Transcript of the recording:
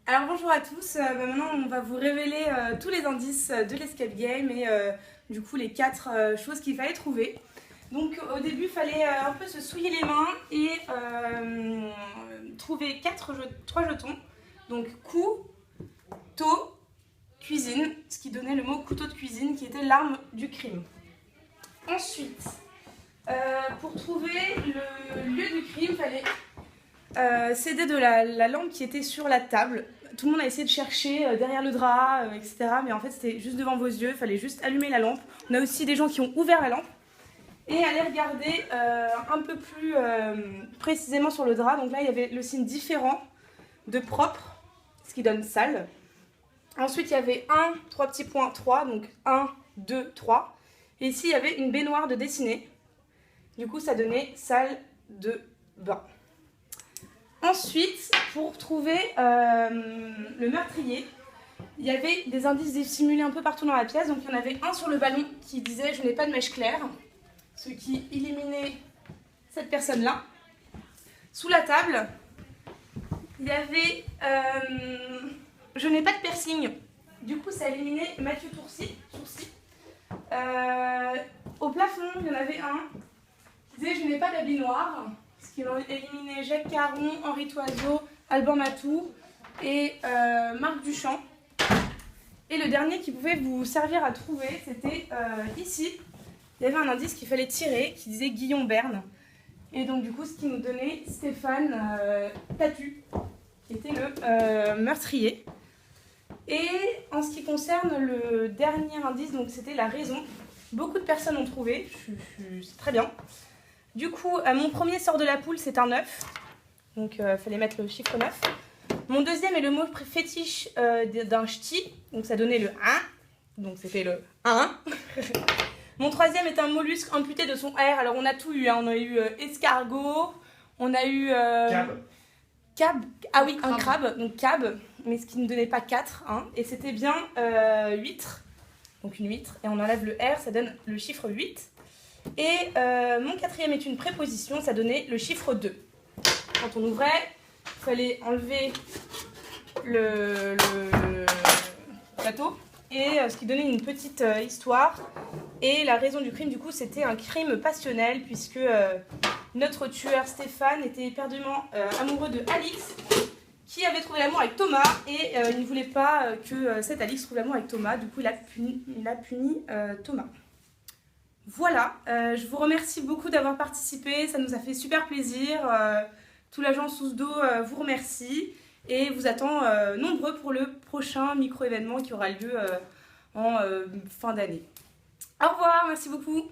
Alors bonjour à tous, maintenant on va vous révéler tous les indices de l'escape game et du coup les 4 choses qu'il fallait trouver. Donc au début il fallait un peu se souiller les mains et trouver 3 jetons. Donc couteau, cuisine, ce qui donnait le mot couteau de cuisine qui était l'arme du crime. Ensuite, pour trouver le lieu du crime, il fallait s'aider de la lampe qui était sur la table. Tout le monde a essayé de chercher derrière le drap, etc. Mais en fait, c'était juste devant vos yeux. Il fallait juste allumer la lampe. On a aussi des gens qui ont ouvert la lampe et aller regarder un peu plus précisément sur le drap. Donc là, il y avait le signe différent de propre, ce qui donne sale. Ensuite, il y avait 3 petits points, 3. Donc 1, 2, 3. Et ici, il y avait une baignoire de dessiné. Du coup, ça donnait salle de bain. Ensuite, pour trouver le meurtrier, il y avait des indices dissimulés un peu partout dans la pièce. Donc il y en avait un sur le ballon qui disait « Je n'ai pas de mèche claire », ce qui éliminait cette personne-là. Sous la table, il y avait « Je n'ai pas de piercing », du coup ça éliminait Mathieu Sourcy. Au plafond, il y en avait un qui disait « Je n'ai pas d'habit noir », ce qui ont éliminé Jacques Caron, Henri Toiseau, Alban Matou et Marc Duchamp. Et le dernier qui pouvait vous servir à trouver, c'était ici. Il y avait un indice qu'il fallait tirer, qui disait Guillaume Berne. Et donc du coup, ce qui nous donnait Stéphane Tatu, qui était le meurtrier. Et en ce qui concerne le dernier indice, donc c'était la raison. Beaucoup de personnes ont trouvé, c'est très bien. Du coup, mon premier sort de la poule, c'est un 9. Donc, il fallait mettre le chiffre 9. Mon deuxième est le mot fétiche d'un ch'ti. Donc, ça donnait le 1. Donc, c'était le 1. Mon troisième est un mollusque amputé de son R. Alors, on a tout eu. Hein. On a eu escargot. On a eu... Cab. Ah oui, un crabe. Donc, cab. Mais ce qui ne donnait pas 4. Hein. Et c'était bien huître. Donc, une huître. Et on enlève le R. Ça donne le chiffre 8. Et mon quatrième est une préposition, ça donnait le chiffre 2. Quand on ouvrait, il fallait enlever le plateau, et ce qui donnait une petite histoire. Et la raison du crime, du coup, c'était un crime passionnel, puisque notre tueur Stéphane était éperdument amoureux de Alix, qui avait trouvé l'amour avec Thomas, et il ne voulait pas que cette Alix trouve l'amour avec Thomas. Du coup, il a puni Thomas. Voilà, je vous remercie beaucoup d'avoir participé, ça nous a fait super plaisir. Tout l'agence Sousdo vous remercie et vous attend nombreux pour le prochain micro-événement qui aura lieu en fin d'année. Au revoir, merci beaucoup.